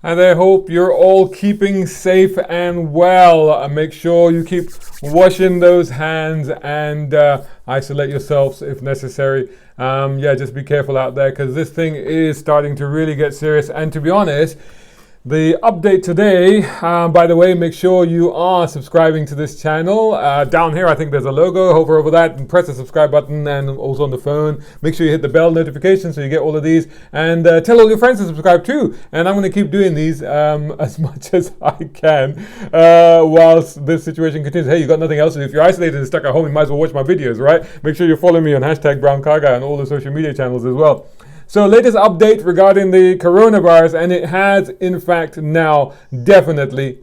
And I hope you're all keeping safe and well. Make sure you keep washing those hands and isolate yourselves if necessary. Just be careful out there because this thing is starting to really get serious. And to be honest, the update today, by the way, make sure you are subscribing to this channel. Down here, I think there's a logo. Hover over that and press the subscribe button, and also on the phone. Make sure you hit the bell notification so you get all of these. And tell all your friends to subscribe too. And I'm going to keep doing these as much as I can whilst this situation continues. Hey, you got nothing else to do. If you're isolated and stuck at home, you might as well watch my videos, right? Make sure you follow me on #BrownCarGuy on all the social media channels as well. So latest update regarding the coronavirus, and it has in fact now definitely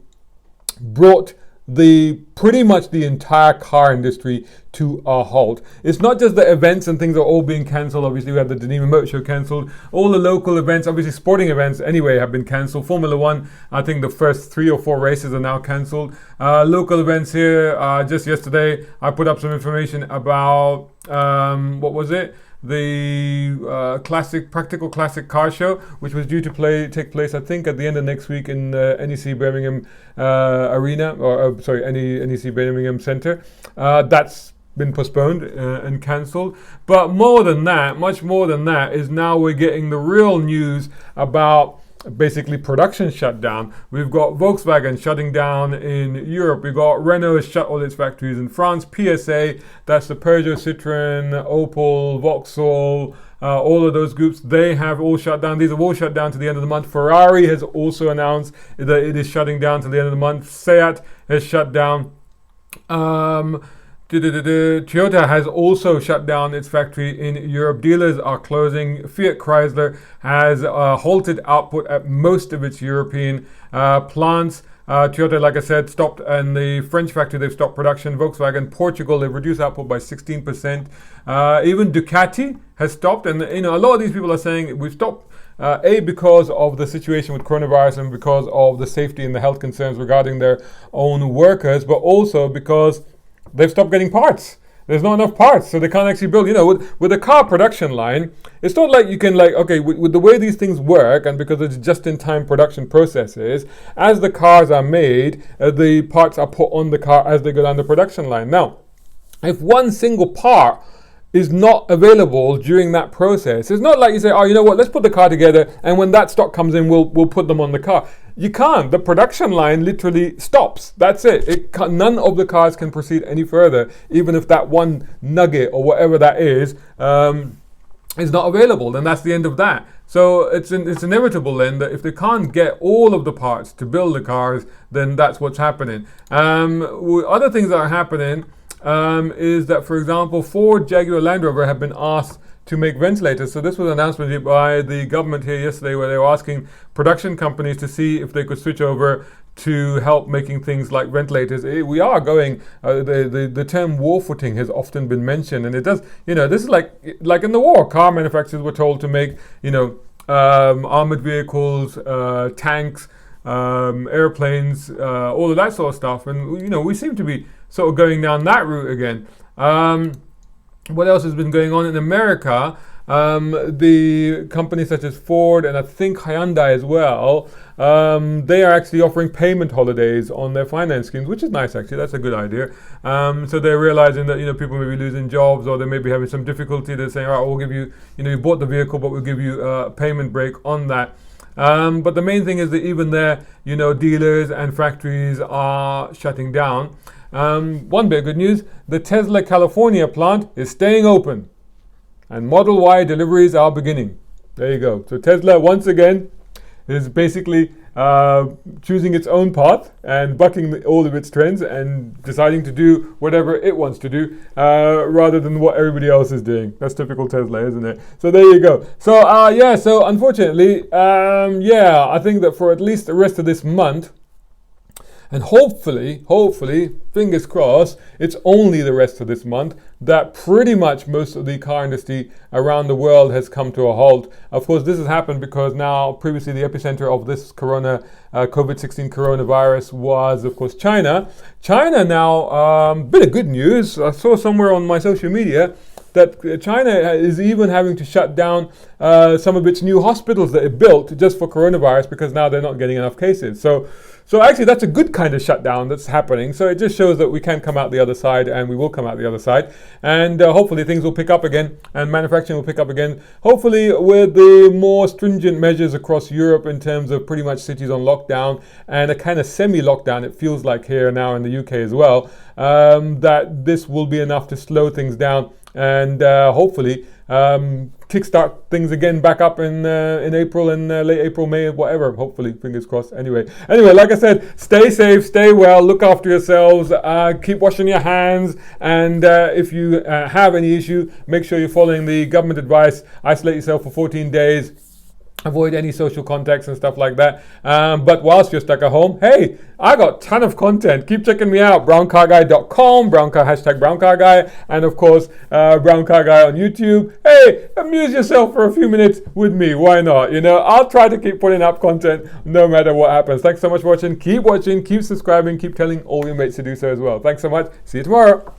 brought pretty much the entire car industry to a halt. It's not just the events and things are all being cancelled. Obviously we had the Geneva Motor Show cancelled. All the local events, obviously sporting events anyway, have been cancelled. Formula One, I think the first 3 or 4 races are now cancelled. Local events here, just yesterday I put up some information about, what was it? The practical classic car show, which was due to take place, I think, at the end of next week in NEC Birmingham Arena, NEC Birmingham Centre. That's been postponed and cancelled. But more than that, much more than that, is now we're getting the real news about basically production shutdown. We've got Volkswagen shutting down in Europe. We've got Renault has shut all its factories in France. PSA, that's the Peugeot, Citroën, Opel, Vauxhall, all of those groups, they have all shut down. These have all shut down to the end of the month. Ferrari has also announced that it is shutting down to the end of the month. Seat has shut down. Toyota has also shut down its factory in Europe. Dealers are closing. Fiat Chrysler has halted output at most of its European plants. Toyota, like I said, stopped, and the French factory, they've stopped production. Volkswagen, Portugal, they've reduced output by 16%. Even Ducati has stopped, and a lot of these people are saying we've stopped because of the situation with coronavirus and because of the safety and the health concerns regarding their own workers, but also because they've stopped getting parts. There's not enough parts, so they can't actually build. With a car production line, it's not like you can with the way these things work, and because it's just-in-time production processes, as the cars are made, the parts are put on the car as they go down the production line. Now, if one single part is not available during that process, it's not like you say, oh, you know what, let's put the car together, and when that stock comes in, we'll put them on the car. You can't. The production line literally stops. That's it. None of the cars can proceed any further, even if that one nugget or whatever that is not available. Then that's the end of that. So it's inevitable then that if they can't get all of the parts to build the cars, then that's what's happening. Other things that are happening is that, for example, Ford, Jaguar, Land Rover have been asked to make ventilators. So this was an announcement by the government here yesterday, where they were asking production companies to see if they could switch over to help making things like ventilators. We are going, the term war footing has often been mentioned, and it does, this is like in the war, car manufacturers were told to make, armored vehicles, tanks, airplanes, all of that sort of stuff. And, we seem to be sort of going down that route again. What else has been going on in America? The companies such as Ford and I think Hyundai as well, they are actually offering payment holidays on their finance schemes, which is nice actually. That's a good idea. So they're realizing that people may be losing jobs, or they may be having some difficulty. They're saying, all right, we'll give you, you bought the vehicle, but we'll give you a payment break on that. But the main thing is that even there, dealers and factories are shutting down. One bit of good news, the Tesla California plant is staying open and Model Y deliveries are beginning. There you go. So Tesla, once again, is basically choosing its own path and bucking all of its trends and deciding to do whatever it wants to do rather than what everybody else is doing. That's typical Tesla, isn't it? So there you go. So so unfortunately, I think that for at least the rest of this month, and hopefully, fingers crossed, it's only the rest of this month that pretty much most of the car industry around the world has come to a halt. Of course, this has happened because now previously the epicenter of this COVID-16 coronavirus was, of course, China. China now, bit of good news. I saw somewhere on my social media that China is even having to shut down some of its new hospitals that it built just for coronavirus because now they're not getting enough cases. So actually, that's a good kind of shutdown that's happening. So it just shows that we can come out the other side, and we will come out the other side. And hopefully things will pick up again, and manufacturing will pick up again. Hopefully with the more stringent measures across Europe in terms of pretty much cities on lockdown and a kind of semi-lockdown, it feels like here now in the UK as well, that this will be enough to slow things down and hopefully kickstart things again back up in April and late April, May, whatever. Hopefully, fingers crossed. Anyway, like I said, stay safe, stay well, look after yourselves, keep washing your hands, and if you have any issue, make sure you're following the government advice. Isolate yourself for 14 days. Avoid any social contacts and stuff like that. But whilst you're stuck at home, hey, I got a ton of content. Keep checking me out. browncarguy.com, #browncarguy, and of course, browncarguy on YouTube. Hey, amuse yourself for a few minutes with me. Why not? I'll try to keep putting up content no matter what happens. Thanks so much for watching. Keep watching, keep subscribing, keep telling all your mates to do so as well. Thanks so much. See you tomorrow.